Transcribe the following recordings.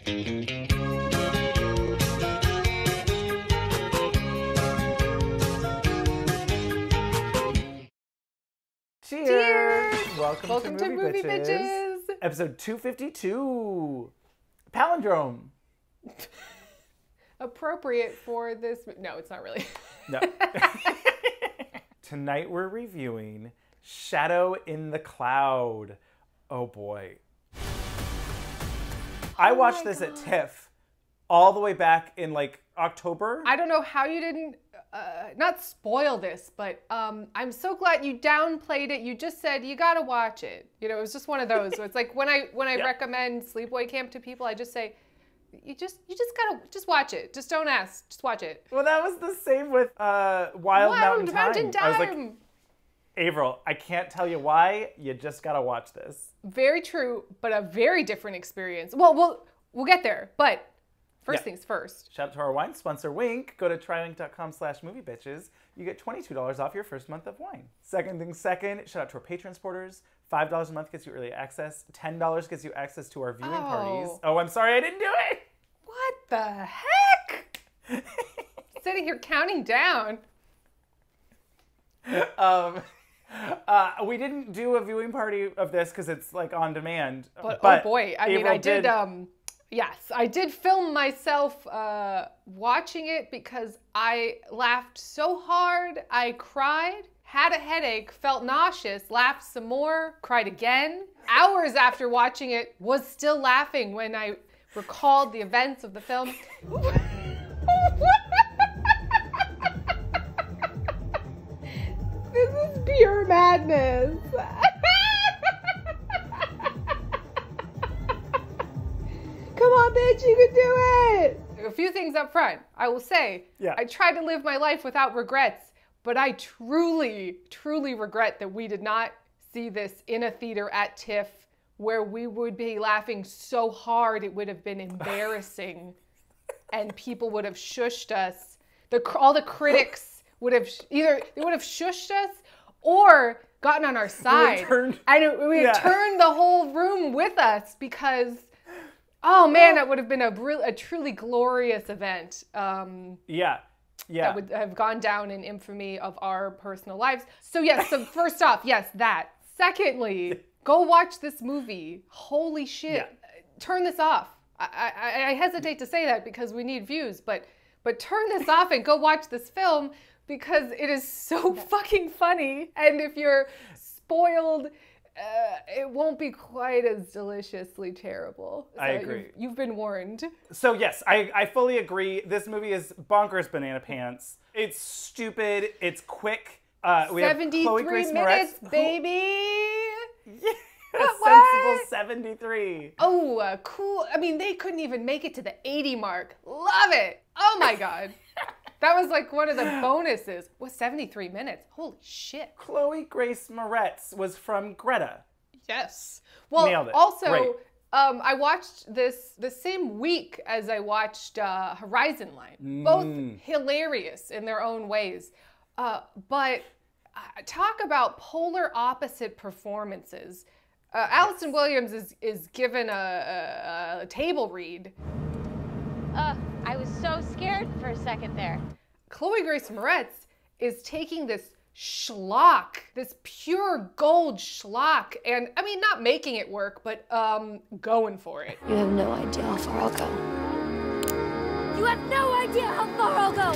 Cheers! Welcome to Movie Bitches. Episode 252. Palindrome. Appropriate for this. No, it's not really. No. Tonight we're reviewing Shadow in the Cloud. Oh boy. I watched this at TIFF all the way back in like October. I don't know how you didn't not spoil this, but I'm so glad you downplayed it. You just said you gotta watch it. You know, it was just one of those. It's like when I recommend Sleepaway Camp to people, I just say you just gotta watch it. Just don't ask. Just watch it. Well, that was the same with Wild Mountain Thyme. I was like, Avaryl, I can't tell you why. You just gotta watch this. Very true, but a very different experience. Well, we'll get there, but. First things first. Shout out to our wine sponsor, Wink. Go to trywink.com/moviebitches. You get $22 off your first month of wine. Second things second, shout out to our Patreon supporters. $5 a month gets you early access. $10 gets you access to our viewing parties. Oh, I'm sorry I didn't do it. What the heck? Sitting here counting down. We didn't do a viewing party of this because it's like on demand. But oh boy, I mean, I did. Yes, I did film myself watching it because I laughed so hard. I cried, had a headache, felt nauseous, laughed some more, cried again. Hours after watching it, was still laughing when I recalled the events of the film. This is pure madness. Come on, bitch, you can do it! A few things up front. I will say, I tried to live my life without regrets, but I truly, truly regret that we did not see this in a theater at TIFF where we would be laughing so hard it would have been embarrassing and people would have shushed us. All the critics would have either shushed us or gotten on our side. We had turned the whole room with us because... Oh man, that would have been a truly glorious event. That would have gone down in infamy of our personal lives. So yes, so first off, yes, that. Secondly, go watch this movie. Holy shit. Yeah. Turn this off. I hesitate to say that because we need views, but turn this off and go watch this film because it is so fucking funny. And if you're spoiled... it won't be quite as deliciously terrible. So I agree. You've been warned. So yes, I fully agree. This movie is bonkers banana pants. It's stupid. It's quick. We have 73 Chloë Grace minutes, Moretz, baby! A sensible 73. Oh, cool. I mean, they couldn't even make it to the 80 mark. Love it. Oh my God. That was like one of the bonuses. Was 73 minutes. Holy shit. Chloë Grace Moretz was from Greta. Yes. Well, nailed it. Also, right. I watched this the same week as I watched Horizon Line. Both hilarious in their own ways. But talk about polar opposite performances. Allison Williams is given a table read. I was so scared for a second there. Chloë Grace Moretz is taking this schlock, this pure gold schlock, and I mean, not making it work, but going for it. You have no idea how far I'll go. You have no idea how far I'll go.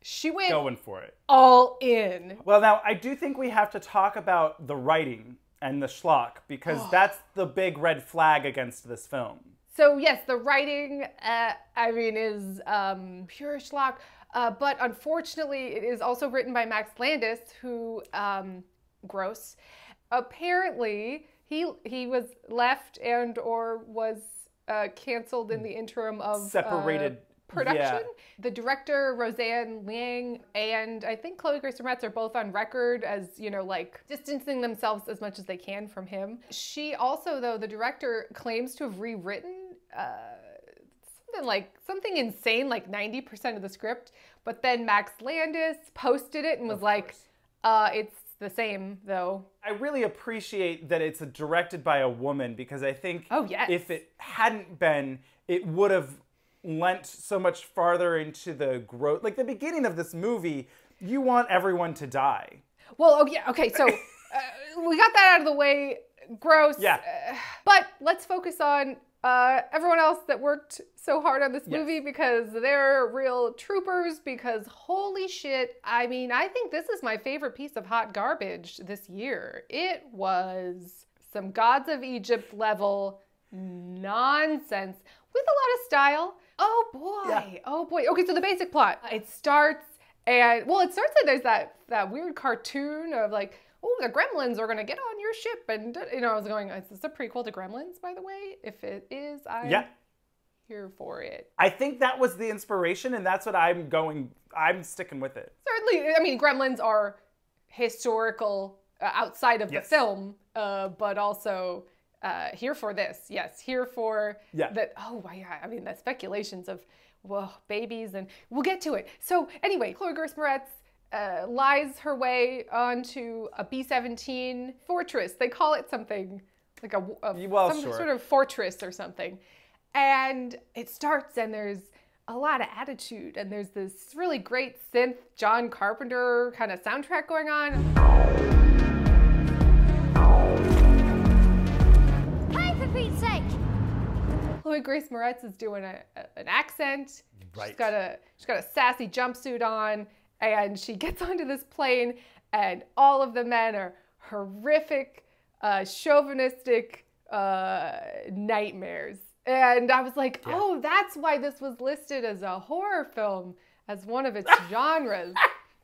She went going for it. All in. Well, now, I do think we have to talk about the writing and the schlock, because that's the big red flag against this film. So yes, the writing, I mean, is pure schlock. But unfortunately, it is also written by Max Landis, who, gross. Apparently, he was left and or was canceled in the interim of separated production. Yeah. The director, Roseanne Liang, and I think Chloë Grace Moretz are both on record as, you know, like distancing themselves as much as they can from him. She also, though, the director claims to have rewritten something insane, like 90% of the script, but then Max Landis posted it and was like, it's the same, though. I really appreciate that it's directed by a woman, because I think if it hadn't been, it would have lent so much farther into the growth. Like the beginning of this movie, you want everyone to die. Well, oh yeah, okay, so we got that out of the way. Gross. Yeah. But let's focus on everyone else that worked so hard on this movie, because they're real troopers, because holy shit, I mean, I think this is my favorite piece of hot garbage this year. It was some Gods of Egypt level nonsense with a lot of style. Oh boy, oh boy. Okay, so the basic plot, it starts and there's that weird cartoon of like, oh, the Gremlins are gonna get on your ship, and you know, I was going, is this a prequel to Gremlins, by the way? If it is, I'm here for it. I think that was the inspiration, and that's what I'm sticking with it. Certainly, I mean, Gremlins are historical outside of the film, but also here for this. Yes, here for that. Oh, yeah, I mean, the speculations of, well, babies, and we'll get to it. So anyway, Chloë Grace Moretz lies her way onto a B-17 fortress. They call it something like some sort of fortress or something. And it starts, and there's a lot of attitude, and there's this really great synth John Carpenter kind of soundtrack going on. Hey, for Pete's sake! Chloë Grace Moretz is doing an accent. Right. She's got a sassy jumpsuit on. And she gets onto this plane, and all of the men are horrific, chauvinistic nightmares. And I was like, oh, that's why this was listed as a horror film, as one of its genres.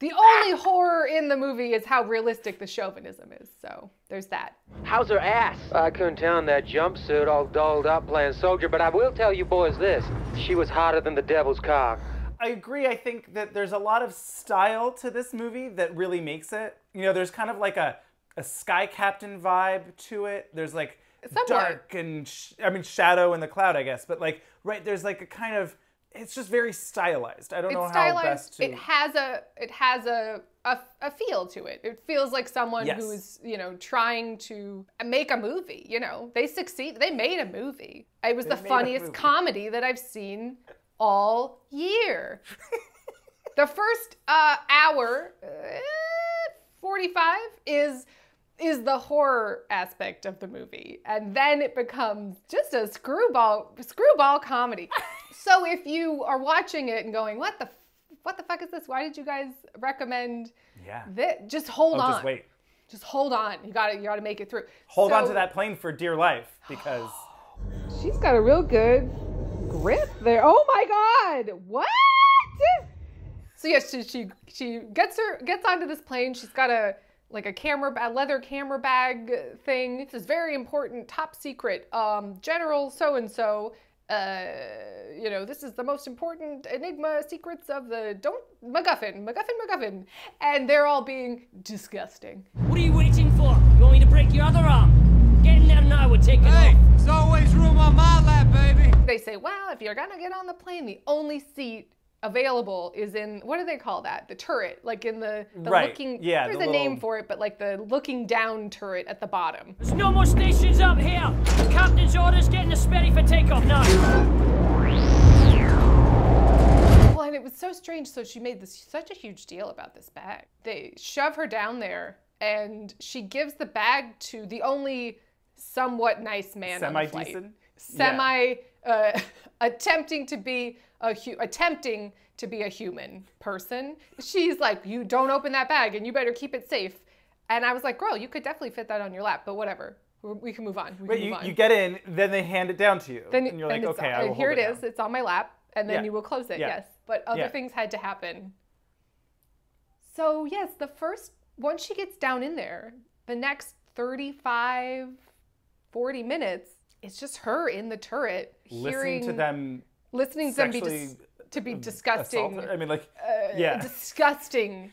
The only horror in the movie is how realistic the chauvinism is. So there's that. How's her ass? I couldn't tell in that jumpsuit all dolled up playing soldier, but I will tell you boys this. She was hotter than the devil's cock. I agree. I think that there's a lot of style to this movie that really makes it. You know, there's kind of like a Sky Captain vibe to it. There's like dark and, shadow in the cloud, I guess. But like, right, there's like a kind of, it's just very stylized. I don't know how best to... It has a feel to it. It feels like someone who's, you know, trying to make a movie, you know. They succeed. They made a movie. It was the funniest comedy that I've seen all year. The first hour, 45, is the horror aspect of the movie, and then it becomes just a screwball comedy. So if you are watching it and going, what the fuck is this? Why did you guys recommend this? Just hold on. Just wait. Just hold on. You gotta make it through. Hold on to that plane for dear life, because she's got a real good grip there. Oh my God! What? So yes, she gets onto this plane. She's got a leather camera bag thing. This is very important, top secret. General so and so. You know, this is the most important enigma secrets of the MacGuffin. And they're all being disgusting. What are you waiting for? You want me to break your other arm? Get in there now, we're taking off. Hey, there's always room on my lap, baby. They say, well, if you're gonna get on the plane, the only seat available is in, what do they call that? The turret, like in the looking, there's a name for it, but like the looking down turret at the bottom. There's no more stations up here. Captain's orders, getting us ready for takeoff now. Well, and it was so strange, so she made such a huge deal about this bag. They shove her down there, and she gives the bag to the only somewhat nice man on the flight. Attempting to be a human person. She's like, you don't open that bag and you better keep it safe. And I was like, girl, you could definitely fit that on your lap, but whatever. We can move on. You get in, then they hand it down to you. And you're like, okay, I will here hold it is. It's on my lap, and then you will close it, yes. But other things had to happen. So yes, once she gets down in there, the next 35, 40 minutes, it's just her in the turret, listening to them be disgusting. I mean, like, disgusting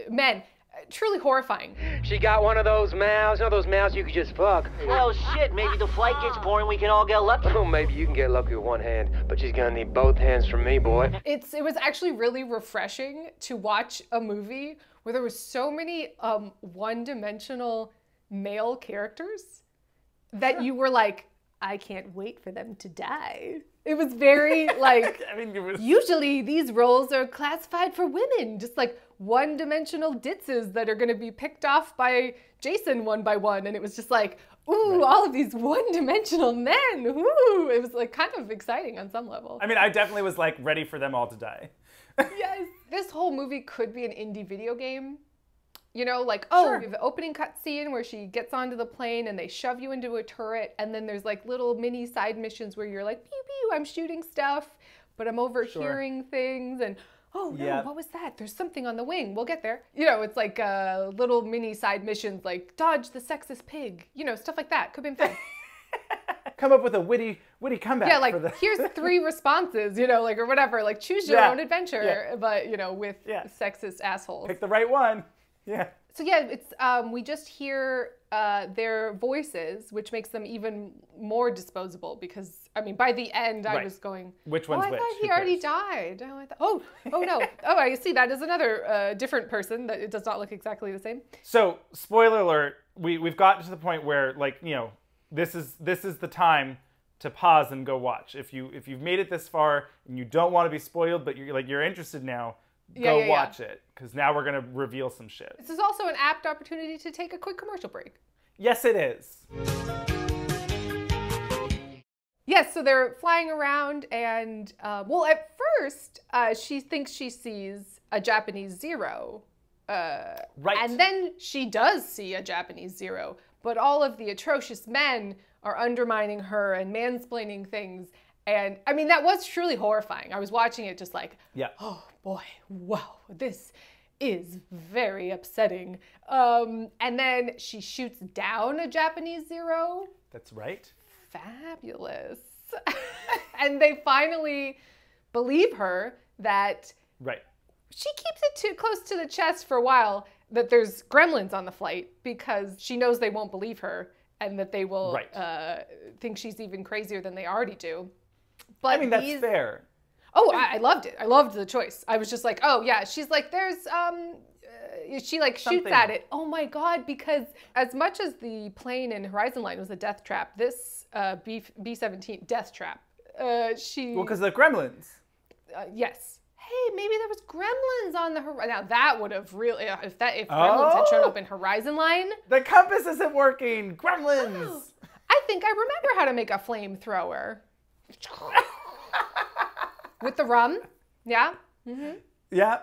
men. truly horrifying. She got one of those mouths, those mouths you could just fuck. Well, shit, maybe the flight gets boring, we can all get lucky. Oh, maybe you can get lucky with one hand, but she's gonna need both hands from me, boy. It was actually really refreshing to watch a movie where there was so many one-dimensional male characters that you were like, I can't wait for them to die. It was very like, usually these roles are classified for women, just like one-dimensional ditzes that are gonna be picked off by Jason one by one. And it was just like, ooh, all of these one-dimensional men, ooh. It was like kind of exciting on some level. I mean, I definitely was like ready for them all to die. Yes. This whole movie could be an indie video game. You know, like, oh, we have the opening cutscene where she gets onto the plane and they shove you into a turret, and then there's like little mini side missions where you're like, pew pew, I'm shooting stuff, but I'm overhearing things, and oh no, what was that? There's something on the wing. We'll get there. You know, it's like little mini side missions like dodge the sexist pig. You know, stuff like that. Could have been fun. Come up with a witty comeback. Yeah, like here's 3 responses, you know, like or whatever. Like choose your own adventure, but you know, with sexist assholes. Pick the right one. Yeah. So yeah, it's we just hear their voices, which makes them even more disposable because I mean by the end I was going, which one's which? I thought he already died. Oh, I thought, oh no, oh I see that is another different person that it does not look exactly the same. So spoiler alert, we've gotten to the point where like you know this is the time to pause and go watch. If you've made it this far and you don't want to be spoiled, but you're interested now. Go watch it, because now we're going to reveal some shit. This is also an apt opportunity to take a quick commercial break. Yes, it is. Yes, so they're flying around, and, well, at first, she thinks she sees a Japanese Zero. Right. And then she does see a Japanese Zero, but all of the atrocious men are undermining her and mansplaining things. And I mean, that was truly horrifying. I was watching it just like, oh boy, wow, this is very upsetting. And then she shoots down a Japanese Zero. That's right. Fabulous. And they finally believe her that she keeps it too close to the chest for a while that there's gremlins on the flight because she knows they won't believe her and that they will think she's even crazier than they already do. But I mean, that's fair. Oh, I loved it. I loved the choice. I was just like, oh yeah, she's like, there's, she like shoots at it. Oh my God, because as much as the plane in Horizon Line was a death trap, this B-17 death trap, Well, because the gremlins. Yes. Hey, maybe there was gremlins on the horizon. Now that would have really, if gremlins had shown up in Horizon Line. The compass isn't working. Gremlins. Oh, I think I remember how to make a flamethrower. With the rum? Yeah? Mm-hmm. Yeah.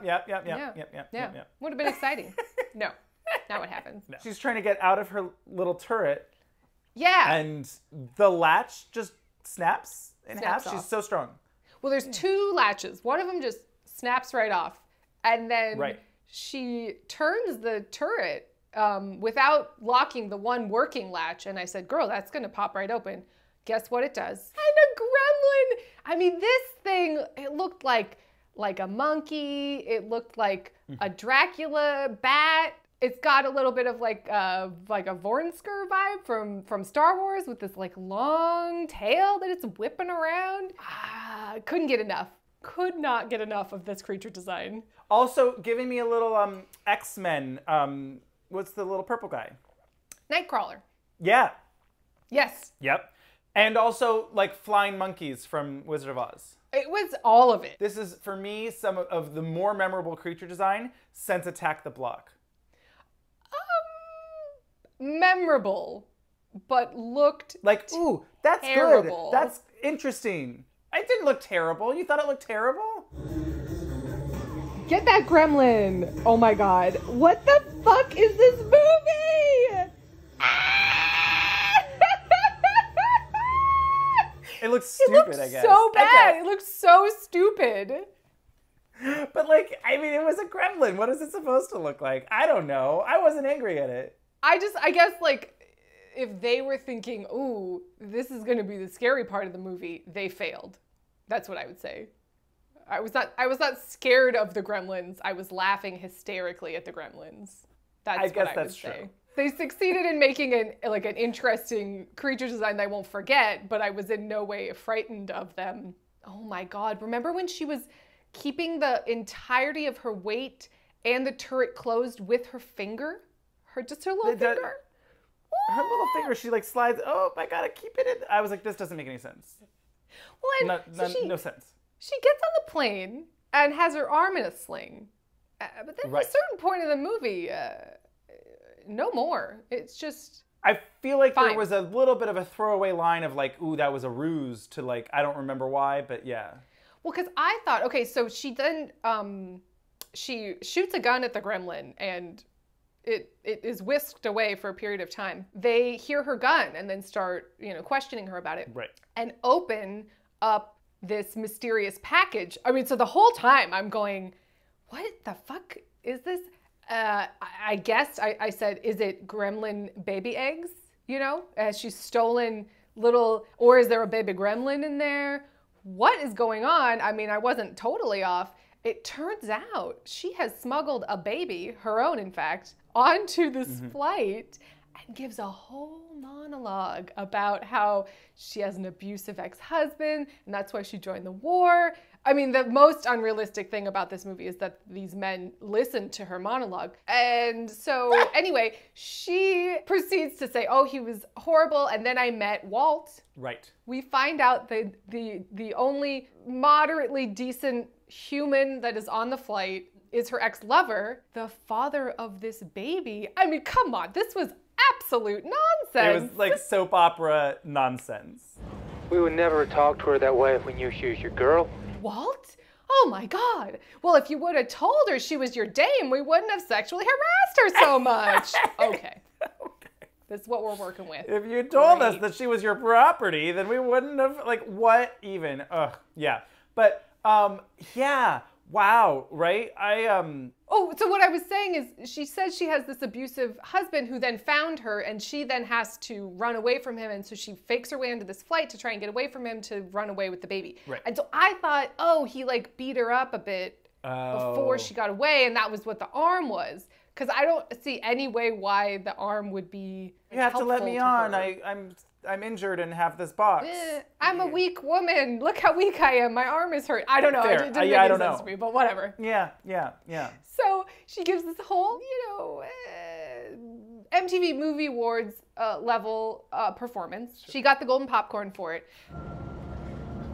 Would have been exciting. No, not what happens. No. She's trying to get out of her little turret. Yeah. And the latch just snaps in half. Off. She's so strong. Well, there's 2 latches. One of them just snaps right off. And then she turns the turret without locking the one working latch. And I said, girl, that's going to pop right open. Guess what it does? And a gremlin. I mean, this thing, it looked like a monkey. It looked like a Dracula bat. It's got a little bit of like a Vornsker vibe from Star Wars with this like long tail that it's whipping around. Couldn't get enough. Could not get enough of this creature design. Also giving me a little X-Men. What's the little purple guy? Nightcrawler. Yeah. Yes. Yep. And also, like, flying monkeys from Wizard of Oz. It was all of it. This is, for me, some of the more memorable creature design since Attack the Block. Memorable, but looked like, ooh, that's terrible. Good. That's interesting. It didn't look terrible. You thought it looked terrible? Get that gremlin. Oh my God. What the fuck is this movie? It looks stupid, I guess. It looks so bad. It looks so stupid. But like, I mean, it was a gremlin. What is it supposed to look like? I don't know. I wasn't angry at it. I guess like, if they were thinking, ooh, this is going to be the scary part of the movie, they failed. That's what I would say. I was not scared of the gremlins. I was laughing hysterically at the gremlins. That's what I would say. They succeeded in making an interesting creature design that I won't forget, but I was in no way frightened of them. Oh my God. Remember when she was keeping the entirety of her weight and the turret closed with her finger? Just her little finger? Her little finger, she like slides, oh, I gotta keep it in. I was like, this doesn't make any sense. Well, no sense. She gets on the plane and has her arm in a sling. But then at a certain point in the movie, no more. It's just I feel like there was a little bit of a throwaway line of like, ooh, that was a ruse to like, I don't remember why, but yeah. Well, because I thought, okay, so she then, she shoots a gun at the gremlin and it is whisked away for a period of time. They hear her gun and then start, questioning her about it. Right. And open up this mysterious package. I mean, so the whole time I'm going, what the fuck is this? I guessed, I said, is it gremlin baby eggs? Has she stolen or is there a baby gremlin in there? What is going on? I mean, I wasn't totally off. It turns out she has smuggled a baby, her own in fact, onto this flight and gives a whole monologue about how she has an abusive ex-husband and that's why she joined the war. I mean, the most unrealistic thing about this movie is that these men listened to her monologue. And so anyway, she proceeds to say, oh, he was horrible. And then I met Walt. Right. We find out that the only moderately decent human that is on the flight is her ex-lover, the father of this baby. I mean, come on, this was absolute nonsense. It was like soap opera nonsense. We would never have talked to her that way if we knew she was your girl. Walt? Oh my God. Well, if you would have told her she was your dame, we wouldn't have sexually harassed her so much. Okay. This is what we're working with. If you told us that she was your property, then we wouldn't have, like, what even? Ugh, yeah. But, yeah. Wow, right? Oh, so what I was saying is she says she has this abusive husband who then found her and she then has to run away from him. And so she fakes her way into this flight to try and get away from him to run away with the baby. Right. And so I thought, oh, he like beat her up a bit before she got away. And that was what the arm was. Because I don't see any way why the arm would be You have to let me on. I'm injured and have this box. I'm a weak woman. Look how weak I am. My arm is hurt. I don't know. Fair. It didn't make any sense to me, but whatever. Yeah. So she gives this whole, MTV Movie Awards level performance. She got the golden popcorn for it.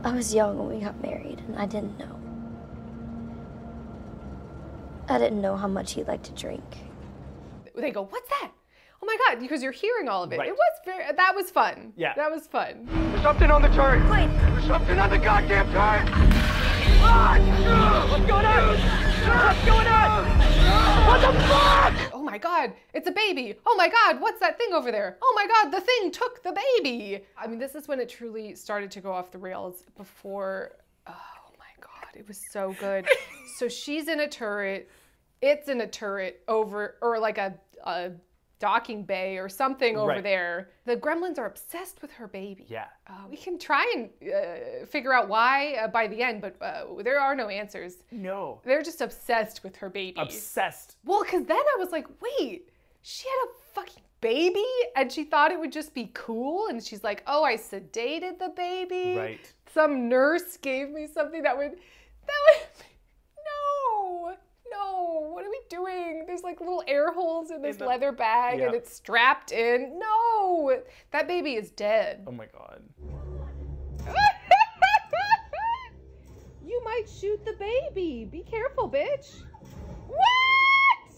I was young when we got married, and I didn't know. I didn't know how much he liked to drink. They go, what's that? Oh my God, because you're hearing all of it. Right. That was fun. Yeah. That was fun. There's something on the turret. Wait. There's something on the goddamn turret. What's going on? What's going on? What the fuck? Oh my God, it's a baby. Oh my God, what's that thing over there? Oh my God, the thing took the baby. I mean, this is when it truly started to go off the rails before, oh my God, it was so good. So she's in a turret, it's in a turret over, or like a docking bay or something over there. The gremlins are obsessed with her baby. Yeah. We can try and figure out why by the end, but there are no answers. No. They're just obsessed with her baby. Obsessed. Well, because then I was like, wait, she had a fucking baby? And she thought it would just be cool? And she's like, oh, I sedated the baby. Right. Some nurse gave me something that would no, what are we doing? There's like little air holes in this leather bag and it's strapped in. No, that baby is dead. Oh my God. You might shoot the baby. Be careful, bitch. What?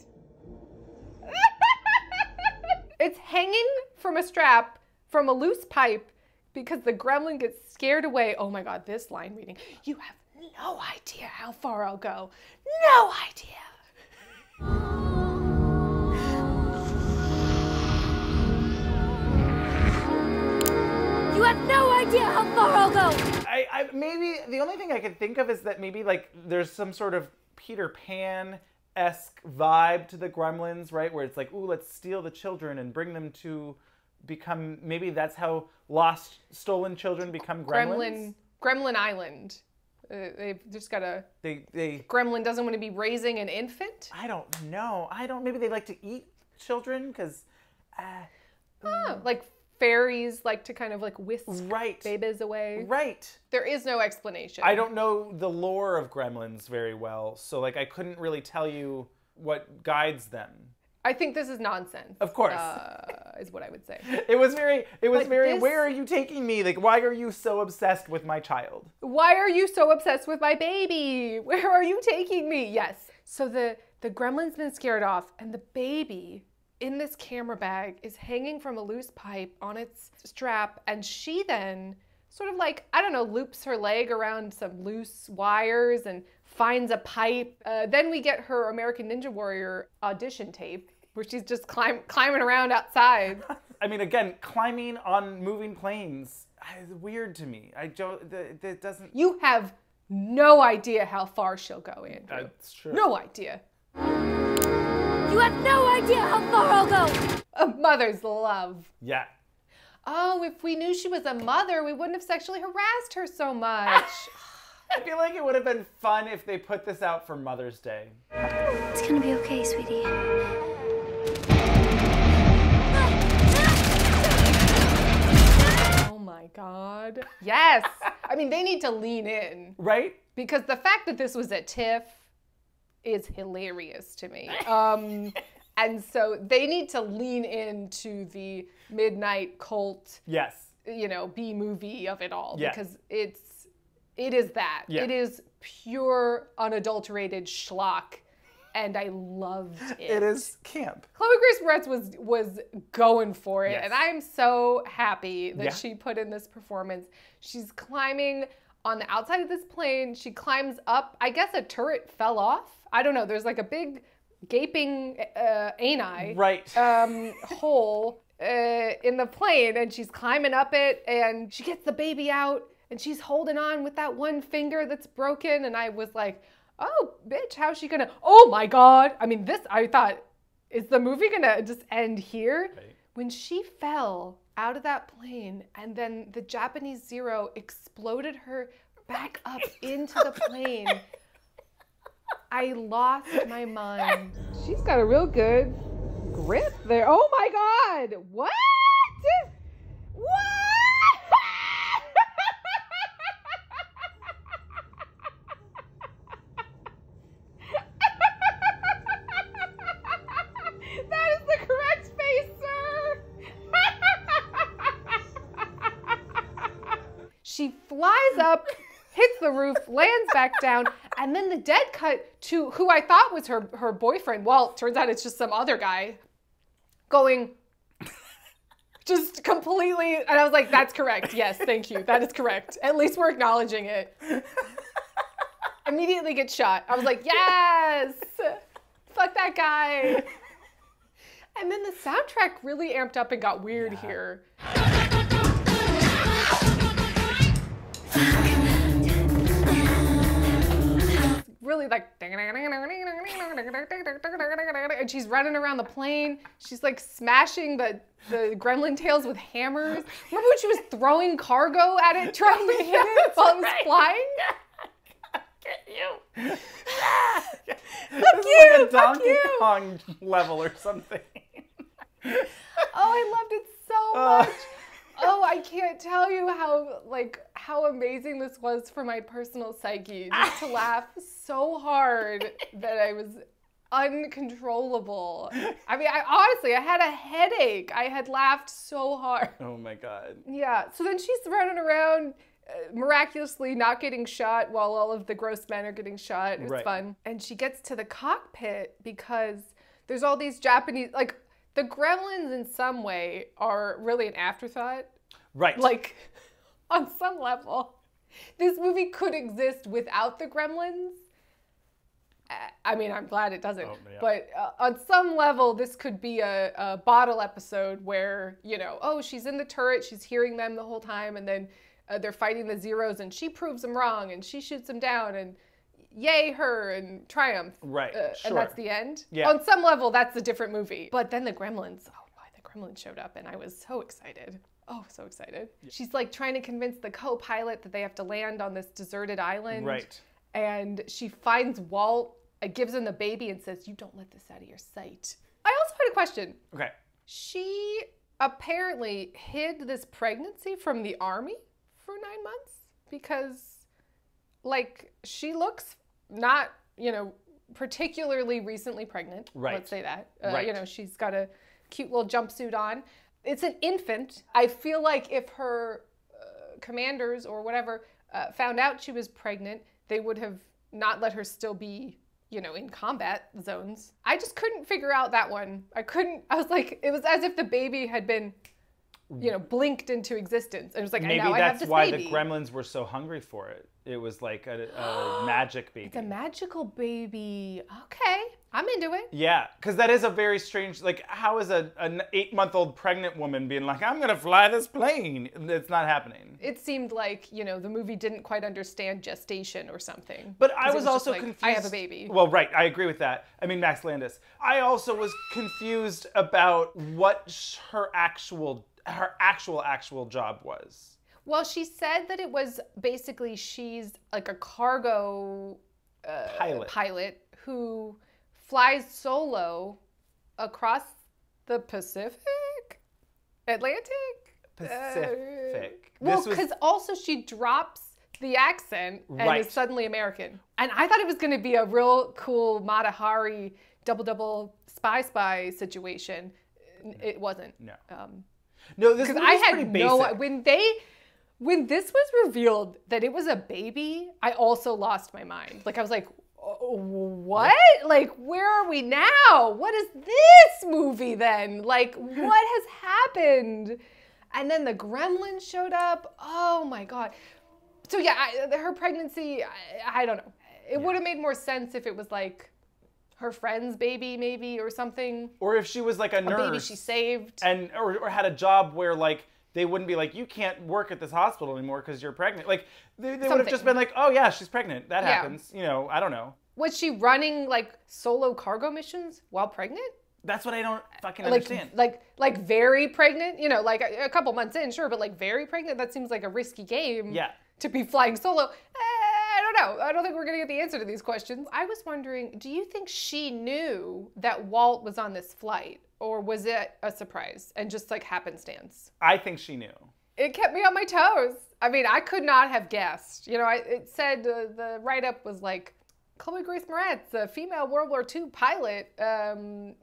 It's hanging from a strap from a loose pipe because the gremlin gets scared away. Oh my God, this line reading. You have no idea how far I'll go. No idea. You have no idea how far I'll go. I maybe the only thing I could think of is that maybe like there's some sort of Peter Pan-esque vibe to the Gremlins, right? Where it's like, ooh, let's steal the children and bring them to become. Maybe that's how lost, stolen children become gremlins. Gremlin Island. They've just got a... Gremlin doesn't want to be raising an infant? I don't know. Maybe they like to eat children, because... like fairies like to kind of like whisk babies away. Right. There is no explanation. I don't know the lore of Gremlins very well, so like I couldn't really tell you what guides them. I think this is nonsense. Of course. Is what I would say. It was very, where are you taking me? Like, why are you so obsessed with my child? Why are you so obsessed with my baby? Where are you taking me? Yes. So the gremlin's been scared off, and the baby in this camera bag is hanging from a loose pipe on its strap, and she then sort of like, I don't know, loops her leg around some loose wires and finds a pipe. Then we get her American Ninja Warrior audition tape, where she's just climbing around outside. I mean, again, climbing on moving planes is weird to me. That doesn't... You have no idea how far she'll go, Andrew. That's true. No idea. You have no idea how far I'll go. A mother's love. Yeah. Oh, if we knew she was a mother, we wouldn't have sexually harassed her so much. I feel like it would have been fun if they put this out for Mother's Day. It's gonna be okay, sweetie. Oh my God. Yes. I mean, they need to lean in. Right? Because the fact that this was at TIFF is hilarious to me. And so they need to lean into the midnight cult, yes, B-movie of it all. Yeah. Because it is that. Yeah. It is pure, unadulterated schlock. And I loved it. It is camp. Chloë Grace Moretz was going for it. Yes. And I'm so happy that she put in this performance. She's climbing on the outside of this plane. She climbs up. I guess a turret fell off. I don't know. There's like a big gaping hole in the plane, and she's climbing up it, and she gets the baby out, and she's holding on with that one finger that's broken. And I was like, oh, bitch, how's she gonna? Oh my God. I mean, I thought, is the movie gonna just end here? Right. When she fell out of that plane, and then the Japanese Zero exploded her back up into the plane, I lost my mind. She's got a real good grip there. Oh my God. What? What? That is the correct face, sir. She flies up, hits the roof, lands back down, and then the dead cut to who I thought was her boyfriend. Well, turns out it's just some other guy going just completely, and I was like, that's correct. Yes, thank you. That is correct. At least we're acknowledging it. Immediately gets shot. I was like, yes, fuck that guy. And then the soundtrack really amped up and got weird here. Really like, and she's running around the plane. She's like smashing the gremlin tails with hammers. Remember when she was throwing cargo at it, trying to hit it while it was flying? Fuck you! Like a Donkey Kong level or something. Oh, I loved it so much. Oh, I can't tell you how amazing this was for my personal psyche. Just to laugh so hard that I was uncontrollable. I mean, I had a headache. I had laughed so hard. Oh my God. Yeah, so then she's running around, miraculously not getting shot while all of the gross men are getting shot. It was fun. And she gets to the cockpit because there's all these Japanese, like, the Gremlins in some way are really an afterthought. Right. Like, on some level, this movie could exist without the Gremlins. I mean, I'm glad it doesn't. Oh, yeah. But on some level, this could be a bottle episode where, she's in the turret, she's hearing them the whole time, and then they're fighting the Zeros, and she proves them wrong, and she shoots them down, and yay her, and triumph. Right, sure. And that's the end. Yeah. On some level, that's a different movie. But then the Gremlins, the Gremlins showed up, and I was so excited. Oh, so excited. Yeah. She's like trying to convince the co-pilot that they have to land on this deserted island. Right. And she finds Walt, gives him the baby and says, "You don't let this out of your sight." I also also had a question. Okay. She apparently hid this pregnancy from the army for 9 months because, like, she looks not, you know, particularly recently pregnant. Right. Let's say that. Right. You know, she's got a cute little jumpsuit on. It's an infant. I feel like if her commanders or whatever found out she was pregnant, they would have not let her still be, you know, in combat zones. I just couldn't figure out that one. I was like, it was as if the baby had been, you know, blinked into existence. It was like, maybe I have that's this why baby. the Gremlins were so hungry for it. It was like a magic baby. It's a magical baby. Okay, I'm into it. Yeah, because that is a very strange, like, how is an 8-month-old pregnant woman being like, I'm gonna fly this plane? It's not happening. It seemed like, you know, the movie didn't quite understand gestation or something. But I was just also like, confused. I have a baby. Well, right, I agree with that. I mean, Max Landis. I also was confused about what her actual job was. Well, she said that it was basically she's like a cargo pilot who flies solo across the Pacific? Atlantic? Pacific. Well, because also she drops the accent and is suddenly American. And I thought it was going to be a real cool Mata Hari double spy situation. It wasn't. No. No, this movie is pretty basic. When this was revealed that it was a baby, I also lost my mind. Like, I was like, what? Like, where are we now? What is this movie then? Like, what has happened? And then the Gremlins showed up. Oh my God. So yeah, her pregnancy, I don't know. It would have made more sense if it was like her friend's baby maybe or something. Or if she was like a nurse. A baby she saved. And or had a job where like, they wouldn't be like, you can't work at this hospital anymore because you're pregnant. Like, they would have just been like, oh yeah, she's pregnant. That happens. You know, I don't know. Was she running like solo cargo missions while pregnant? That's what I don't fucking understand. Like very pregnant? You know, like a couple months in, sure, but like very pregnant? That seems like a risky game to be flying solo. I don't know. I don't think we're going to get the answer to these questions. I was wondering, do you think she knew that Walt was on this flight? Or was it a surprise and just like happenstance? I think she knew. It kept me on my toes. I mean, I could not have guessed. You know, it said the write-up was like, Chloë Grace Moretz, a female World War II pilot,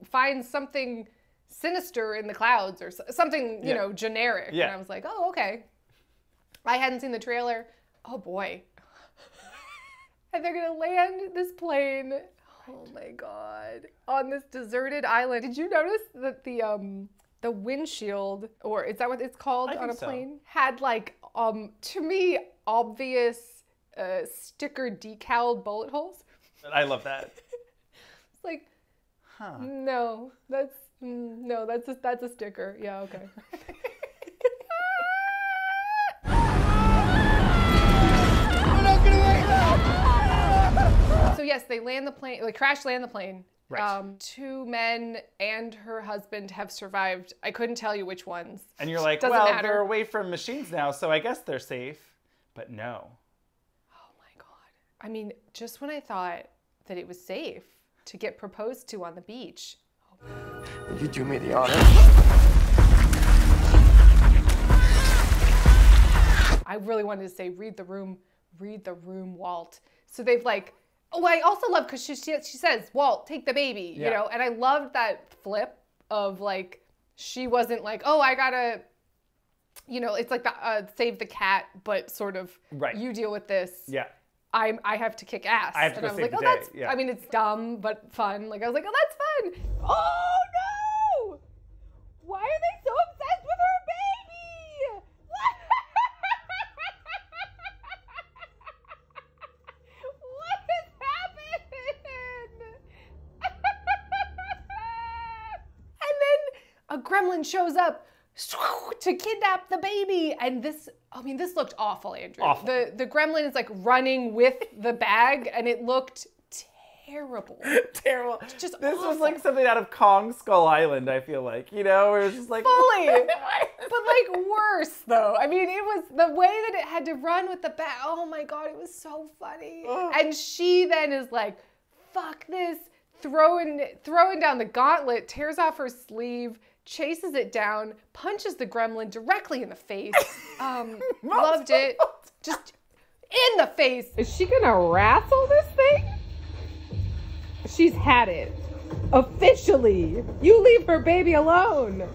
finds something sinister in the clouds or something, you know, generic. Yeah. And I was like, oh, okay. I hadn't seen the trailer. Oh, boy. And they're going to land this plane. Oh my God. On this deserted island. Did you notice that the windshield, or is that what it's called on a plane? Had like, to me, obvious sticker decaled bullet holes. I love that. It's like, no, that's a sticker. Yeah, okay. So yes, they land the plane, they crash land the plane. Right. 2 men and her husband have survived. I couldn't tell you which ones. And you're like, well, they're away from machines now, so I guess they're safe. But no. Oh my God. I mean, just when I thought that it was safe to get proposed to on the beach. Would you do me the honor? I really wanted to say, read the room, Walt. So they've like, oh, I also love, because she says, Walt, take the baby, you know? And I loved that flip of like, she wasn't like, oh, I gotta, you know, it's like the save the cat, but sort of, you deal with this. Yeah. I have to kick ass. I have to go save the day. I mean, it's dumb, but fun. Like, I was like, oh, that's fun. Oh, no! Why are they so obsessed with her baby? What has happened? And then a gremlin shows up to kidnap the baby. And this, I mean, this looked awful, Andrew. Awful. The gremlin is like running with the bag, and it looked terrible. Terrible. Just this awful. was like something out of Kong Skull Island, I feel like. You know, where it was just like... Fully. But like worse, though. I mean, it was the way that it had to run with the bag. Oh my God, it was so funny. And she then is like, fuck this. throwing down the gauntlet, tears off her sleeve, chases it down, punches the gremlin directly in the face. Loved it. Just in the face. Is she gonna wrestle this thing? She's had it. Officially. You leave her baby alone.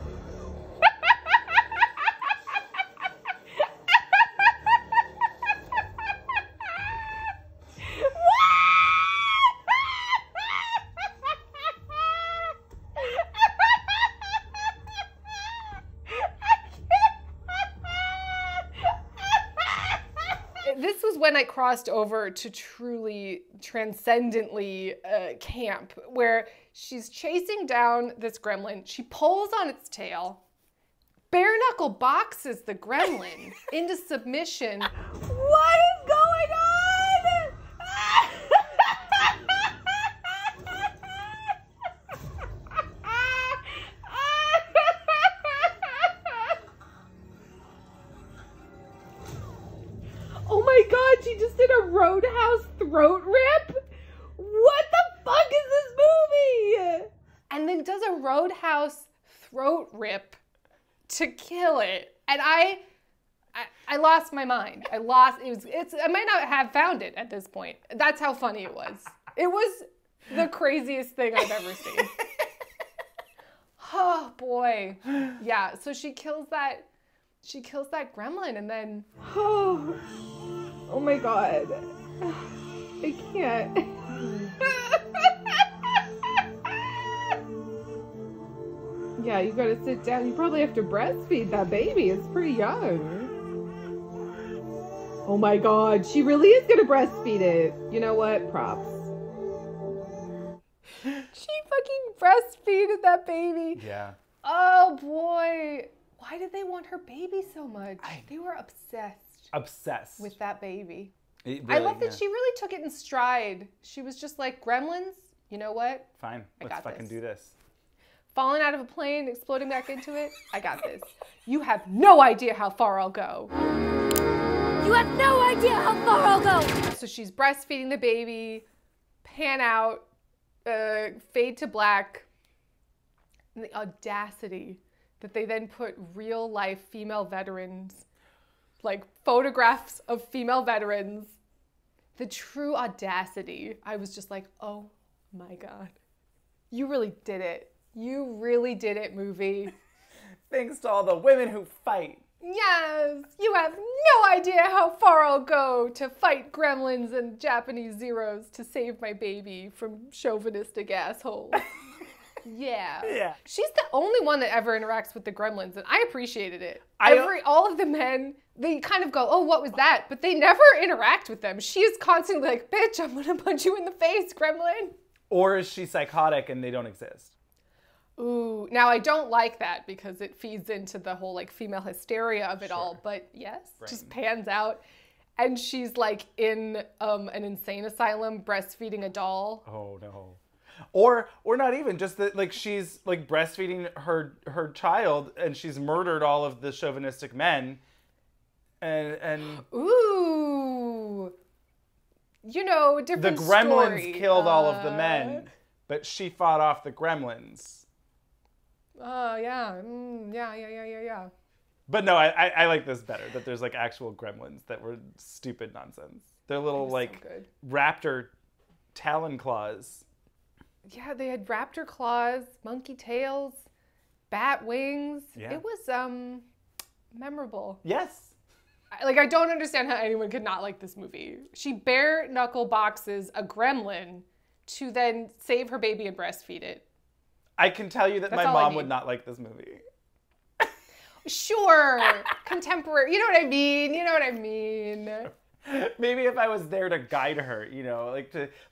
This was when I crossed over to truly transcendently camp, where she's chasing down this gremlin. She pulls on its tail, bare knuckle boxes the gremlin into submission. What is going on? Oh my God, she just did a Roadhouse throat rip? What the fuck is this movie? And then does a Roadhouse throat rip to kill it. And I lost my mind. I might not have found it at this point. That's how funny it was. It was the craziest thing I've ever seen. Oh boy. Yeah, so she kills that gremlin and then Oh my God. I can't. Yeah, you gotta sit down. You probably have to breastfeed that baby. It's pretty young. Oh my God, she really is gonna breastfeed it. You know what? Props. She fucking breastfeeded that baby. Yeah. Oh boy. Why did they want her baby so much? They were obsessed with that baby. Really, I love that she really took it in stride. She was just like, Gremlins, you know what? Fine, let's fucking do this. Falling out of a plane, exploding back into it, I got this. You have no idea how far I'll go. You have no idea how far I'll go. So she's breastfeeding the baby, pan out, fade to black, and the audacity that they then put real life female veterans, like photographs of female veterans, the true audacity. I was just like, oh my God, you really did it. You really did it, movie. Thanks to all the women who fight. Yes, you have no idea how far I'll go to fight gremlins and Japanese Zeros to save my baby from chauvinistic assholes. Yeah. She's the only one that ever interacts with the gremlins, and I appreciated it. All of the men, they kind of go, oh, what was that? But they never interact with them. She is constantly like, bitch, I'm gonna punch you in the face, gremlin. Or is she psychotic and they don't exist? Ooh, now I don't like that because it feeds into the whole like female hysteria of it all, but yes, just pans out. And she's like in an insane asylum breastfeeding a doll. Oh no. Or not even, just that like she's like breastfeeding her child and she's murdered all of the chauvinistic men and ooh, you know, different the gremlins story. killed all of the men, but she fought off the gremlins. Oh yeah. But no, I like this better, that there's like actual gremlins that were stupid nonsense. They're little like raptor talon claws. Yeah, they had raptor claws, monkey tails, bat wings. Yeah. It was memorable. Yes. I don't understand how anyone could not like this movie. She bare knuckle boxes a gremlin to then save her baby and breastfeed it. I can tell you that my mom would not like this movie. Sure, contemporary. You know what I mean. Maybe if I was there to guide her, you know,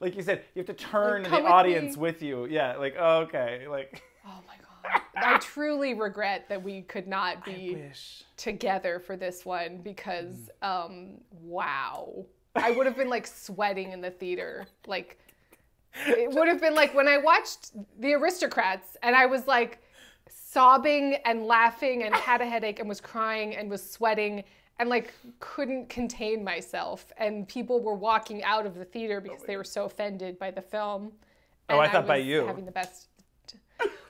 like you said, you have to turn the audience with you. Yeah, like, oh, okay, like. Oh my God. I truly regret that we could not be together for this one because, wow. I would have been like sweating in the theater. Like, it would have been like when I watched The Aristocrats and I was like sobbing and laughing and had a headache and was crying and was sweating and like couldn't contain myself, and people were walking out of the theater because they were so offended by the film. Oh, I thought by you. Having the best.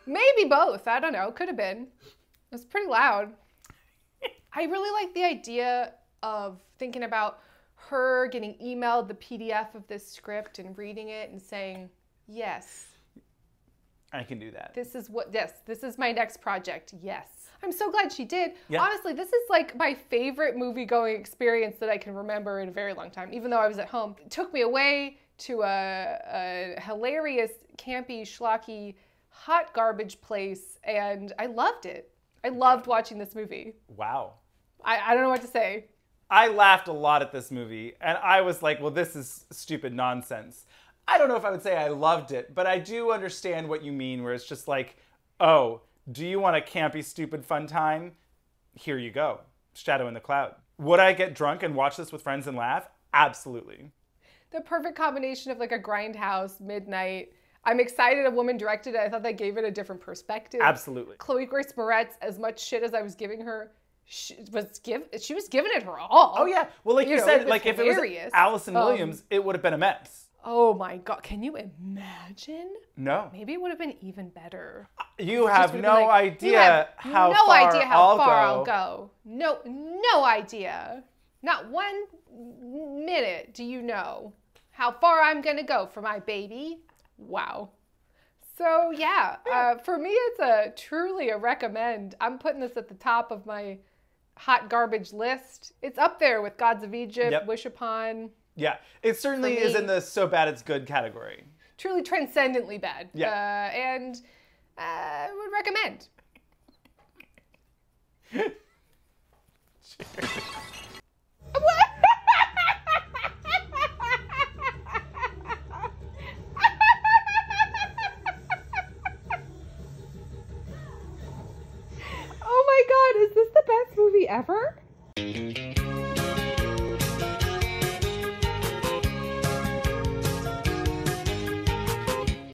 Maybe both. I don't know. Could have been. It was pretty loud. I really like the idea of thinking about her getting emailed the PDF of this script and reading it and saying, yes. I can do that. This is my next project. Yes. I'm so glad she did. Yeah. Honestly, this is like my favorite movie-going experience that I can remember in a very long time, even though I was at home. It took me away to a hilarious, campy, schlocky, hot garbage place, and I loved it. I loved watching this movie. Wow. I don't know what to say. I laughed a lot at this movie, and I was like, well, this is stupid nonsense. I don't know if I would say I loved it, but I do understand what you mean, where it's just like, oh, do you want a campy, stupid, fun time? Here you go. Shadow in the Cloud. Would I get drunk and watch this with friends and laugh? Absolutely. The perfect combination of like a grindhouse, midnight. I'm excited a woman directed it. I thought that gave it a different perspective. Absolutely. Chloë Grace Moretz, as much shit as I was giving her, she was giving it her all. Oh yeah. Well, like you said, like if it was Allison Williams, it would have been a mess. Oh my God, can you imagine? No. Maybe it would have been even better. You have no idea how far I'll go. No idea. Not 1 minute do you know how far I'm gonna go for my baby. Wow. So yeah, for me it's truly a recommend. I'm putting this at the top of my hot garbage list. It's up there with Gods of Egypt, Wish Upon. Yeah, it certainly is in the so bad it's good category. Truly transcendently bad. Yeah. And I would recommend. Oh my God, is this the best movie ever?